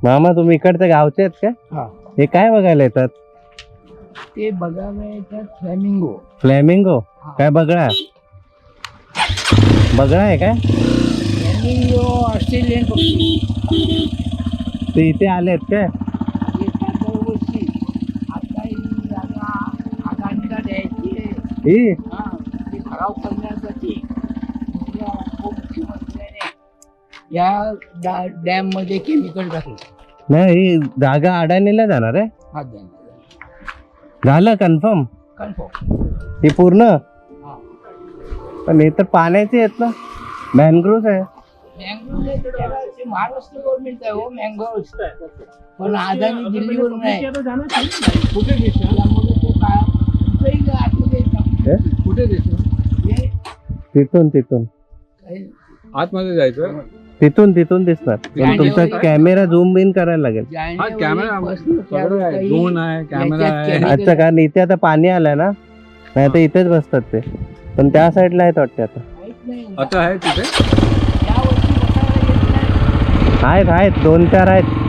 मामा तुम्ही इकडचे गावचे आहेत का? हा हे काय बघायला येतात? ते बघायला येतात फ्लॅमिंगो. फ्लॅमिंगो? काय बगळा? बगळा आहे काय? फ्लॅमिंगो ऑस्ट्रेलियन पक्षी. ते इथे आलेत काय? येतात दरवर्षी. आता ही जागा आगामीला द्यायची आहे. ही हा, ते ठराव करण्यासाठी दुसऱ्या उपमुख्यमंत्र्याने या डॅम मध्ये केमिकल टाकलं. नाही, ही जागा अडाणीला जाणार आहे. हा डॅम झालं कन्फर्म? कन्फर्म. ही पूर्ण? हा पण हे तर पाण्याचे आहेत ना, मॅनग्रोव्ह आहे. मँगो महाराष्ट्र गव्हर्नमेंट आहे हो मँगो. पण अदानी दिल्लीवरून आहे. कुठे देश त्यामुळे तो काय कुठेही आतमध्ये हे? कुठे देश तिथून तिथून आतमध्ये जायचं. तिथून दिसणार. पण तुमचा कॅमेरा झूम इन करायला लागेल. हा कॅमेरा सगळं आहे, ड्रोन आहे, कॅमेरा आहे. अच्छा, कारण इथे आता पाणी आलंय ना, नाही तर इथेच बसतात ते. पण त्या साईडला आहेत वाटते आता. आता आहे तिथे. यावर्षी आहेत 2-4 आहेत.